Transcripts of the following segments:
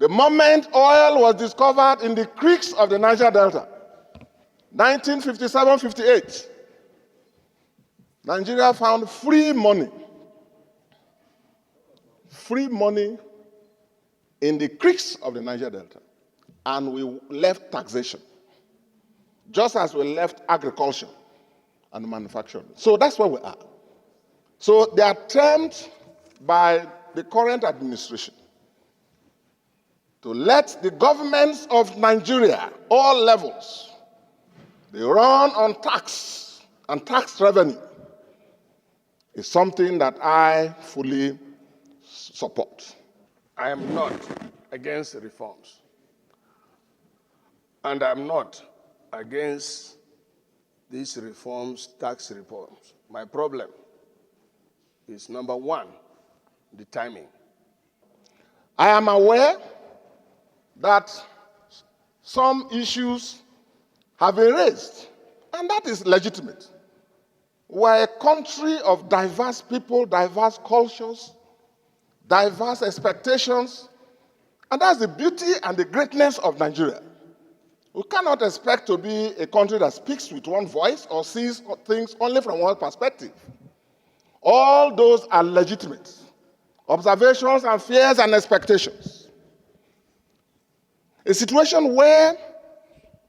The moment oil was discovered in the creeks of the Niger Delta, 1957-58, Nigeria found free money in the creeks of the Niger Delta, and we left taxation, just as we left agriculture and manufacturing. So that's where we are. So the attempt by the current administration to let the governments of Nigeria, all levels, they run on tax and tax revenue, is something that I fully support. I am not against reforms, and I'm not against these reforms, tax reforms. My problem is, number one, the timing. I am aware that some issues have been raised, and that is legitimate. We're a country of diverse people, diverse cultures, diverse expectations, and that's the beauty and the greatness of Nigeria. We cannot expect to be a country that speaks with one voice or sees things only from one perspective. All those are legitimate observations and fears and expectations. A situation where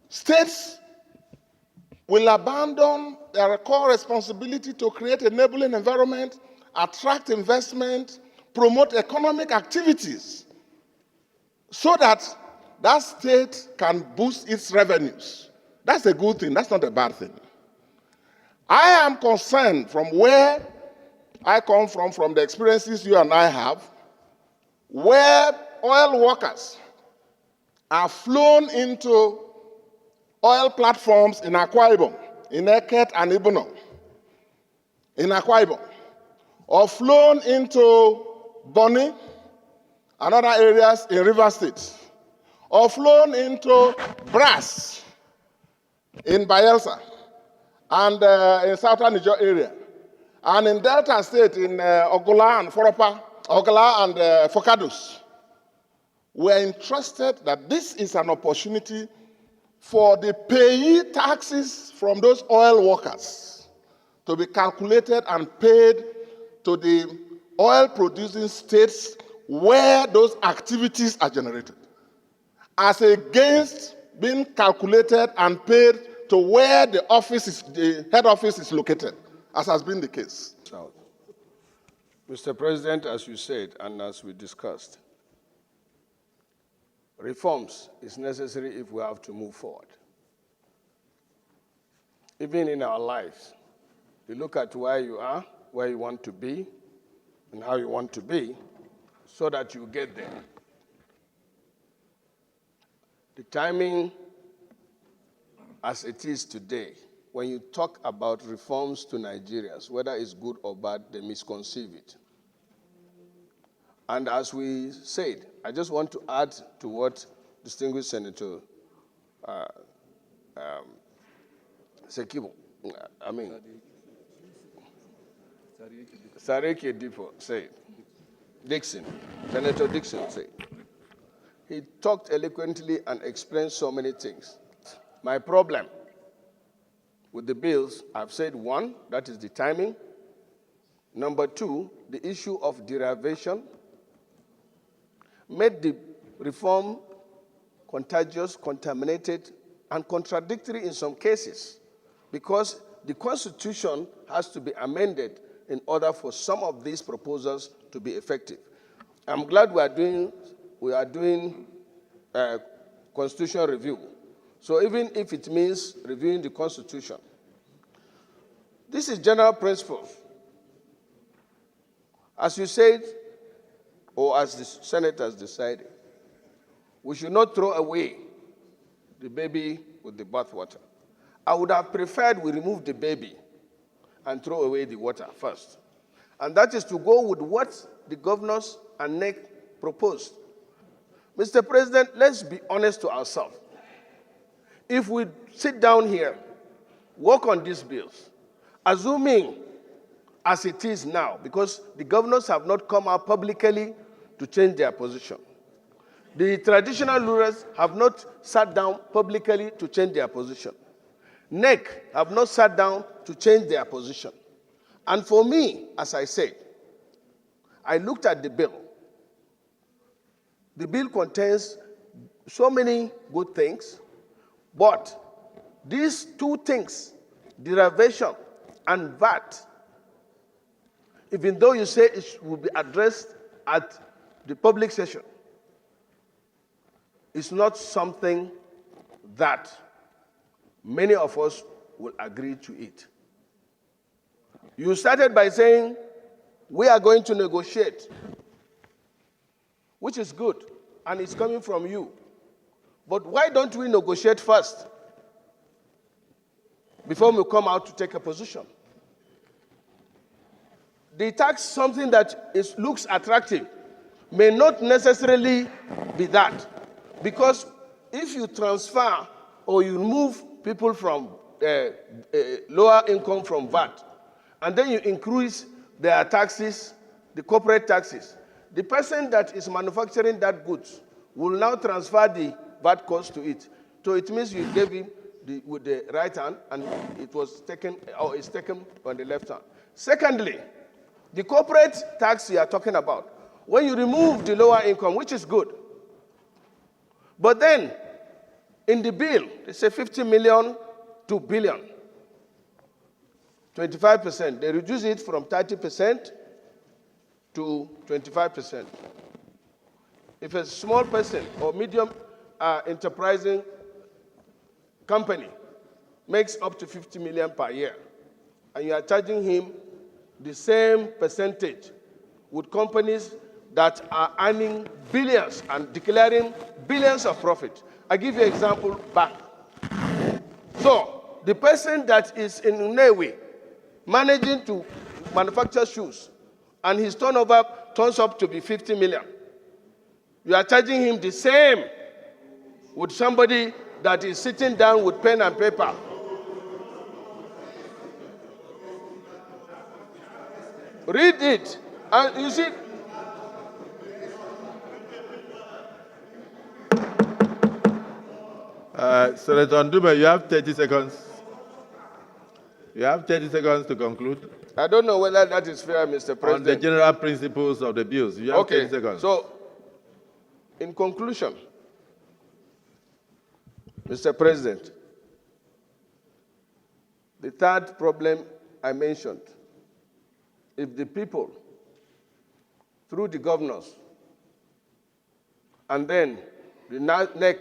states will abandon their core responsibility to create an enabling environment, attract investment, promote economic activities, so that that state can boost its revenues. That's a good thing. That's not a bad thing. I am concerned from where I come from the experiences you and I have, where oil workers are flown into oil platforms in Akwa Ibom, in Eket and Ibono, in Akwa Ibom, or flown into Bonny and other areas in River State, or flown into Brass in Bayelsa and in southern Niger area, and in Delta State in Ogola and Foropa, Ogola and Fokadus. We're interested that this is an opportunity for the payee taxes from those oil workers to be calculated and paid to the oil-producing states where those activities are generated, as against being calculated and paid to where the head office is located, as has been the case. Mr. President, as you said and as we discussed, reforms is necessary if we have to move forward. Even in our lives, you look at where you are, where you want to be, and how you want to be, so that you get there. The timing as it is today, when you talk about reforms to Nigerians, whether it's good or bad, they misconceive it. And as we said, I just want to add to what distinguished Senator Seriake Dickson said, Senator Dickson said. He talked eloquently and explained so many things. My problem with the bills, I've said one, that is the timing. Number two, the issue of derivation made the reform contagious, contaminated, and contradictory in some cases, because the Constitution has to be amended in order for some of these proposals to be effective. I'm glad we are doing a constitutional review. So even if it means reviewing the Constitution, this is general principle. As you said, or as the senators decided, we should not throw away the baby with the bathwater. I would have preferred we remove the baby and throw away the water first. And that is to go with what the governors and NEC proposed. Mr. President, let's be honest to ourselves. If we sit down here, work on these bills, assuming as it is now, because the governors have not come out publicly to change their position, The traditional rulers have not sat down publicly to change their position. NEC have not sat down to change their position. And for me, as I said, I looked at the bill. The bill contains so many good things, but these two things, derivation and VAT, even though you say it will be addressed at the public session, it's not something that many of us will agree to it. You started by saying, we are going to negotiate, which is good, and it's coming from you. But why don't we negotiate first before we come out to take a position? The tax, something that looks attractive, may not necessarily be that. Because if you transfer or you move people from lower income from VAT, and then you increase their taxes, the corporate taxes, the person that is manufacturing that goods will now transfer the VAT cost to it. So it means you gave him with the right hand, and it was taken, or it's taken on the left hand. Secondly, the corporate tax you are talking about, when you remove the lower income, which is good, but then in the bill, they say 50 million to billion, 25%. They reduce it from 30% to 25%. If a small person or medium enterprising company makes up to 50 million per year, and you are charging him the same percentage with companies that are earning billions and declaring billions of profit. I give you an example back. So the person that is in a way managing to manufacture shoes, and his turnover turns up to be 50 million, you are charging him the same with somebody that is sitting down with pen and paper. Read it, and you see. Senator Ndume, you have 30 seconds. You have 30 seconds to conclude. I don't know whether that is fair, Mr. President. On the general principles of the bills, you have 30 seconds. So, in conclusion, Mr. President, the third problem I mentioned, if the people, through the governors, and then the NEC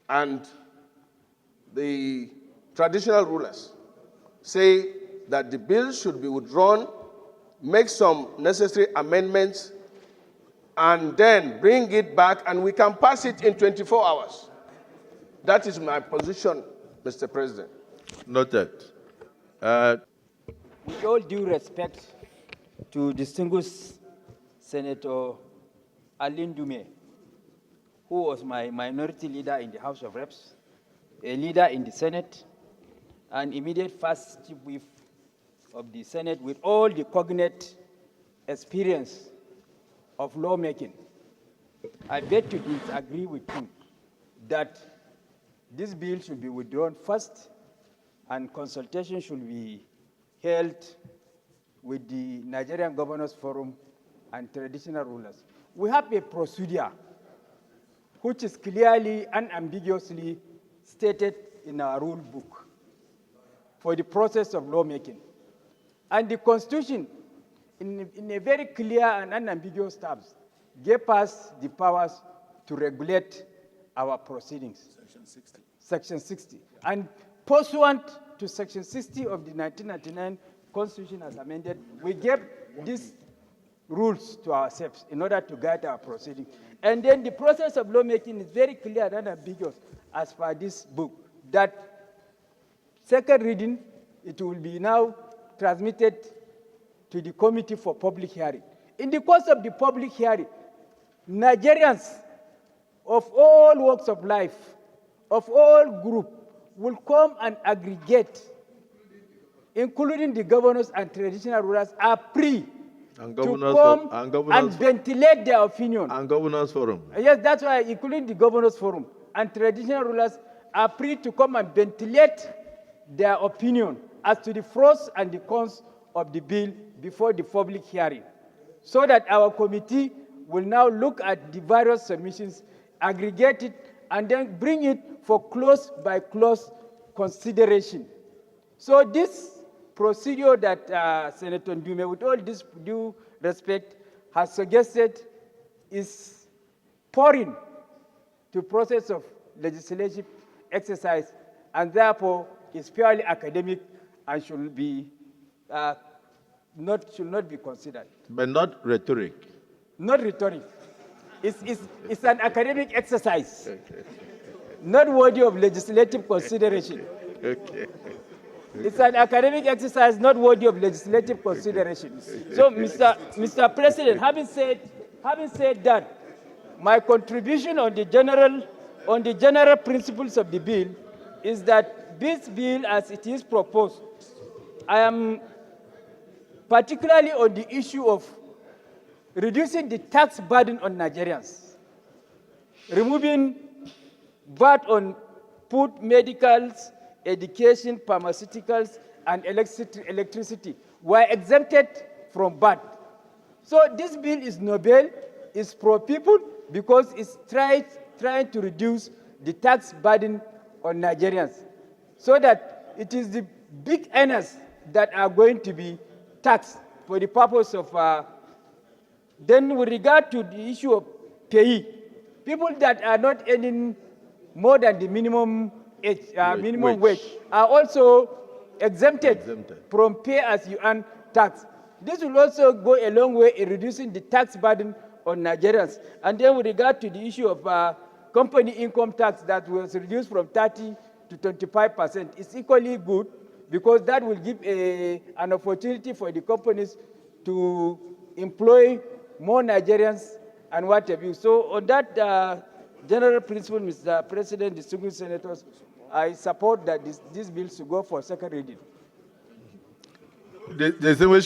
and the traditional rulers say that the bill should be withdrawn, make some necessary amendments, and then bring it back, and we can pass it in 24 hours. That is my position, Mr. President. Noted. With all due respect to distinguished Senator Ali Ndume, who was my minority leader in the House of Reps, a leader in the Senate, and immediate first chief whip of the Senate with all the cognate experience of lawmaking, I beg to disagree with him that this bill should be withdrawn first and consultation should be held with the Nigerian Governors Forum and traditional rulers. We have a procedure which is clearly and unambiguously stated in our rule book for the process of lawmaking. And the Constitution, in a very clear and unambiguous terms, gave us the powers to regulate our proceedings. Section 60. Section 60. And pursuant to Section 60 of the 1999 Constitution as amended, we gave these rules to ourselves in order to guide our proceedings. And then the process of lawmaking is very clear and unambiguous as per this book, that second reading, it will be now transmitted to the committee for public hearing. In the course of the public hearing, Nigerians of all walks of life, of all groups, will come and aggregate, including the governors and traditional rulers, are free And to governors come and and governors ventilate their opinion. and governors forum. Yes, that's why, including the governors forum and traditional rulers, are free to come and ventilate their opinion as to the pros and the cons of the bill before the public hearing, so that our committee will now look at the various submissions, aggregate it, and then bring it for clause by clause consideration. So this procedure that Senator Ndume, with all this due respect, has suggested is foreign to process of legislative exercise, and therefore is purely academic and should not be considered. But not rhetoric. Not rhetoric. It's an academic exercise, not worthy of legislative consideration. Okay. It's an academic exercise not worthy of legislative consideration. So, Mr. President, having said that, my contribution on the general principles of the bill is that this bill, as it is proposed, I am particularly on the issue of reducing the tax burden on Nigerians, removing VAT on food, medicals, education, pharmaceuticals, and electricity were exempted from VAT. So this bill is noble, is pro-people, because it's trying to reduce the tax burden on Nigerians, so that it is the big earners that are going to be taxed for the purpose of. Then with regard to the issue of payee, people that are not earning more than the minimum wage are also exempted from pay-as-you-earn tax. This will also go a long way in reducing the tax burden on Nigerians. And then with regard to the issue of company income tax that was reduced from 30 to 25%, it's equally good, because that will give an opportunity for the companies to employ more Nigerians and what have you. So on that general principle, Mr. President, distinguished senators, I support that this bill should go for second reading. Distinguished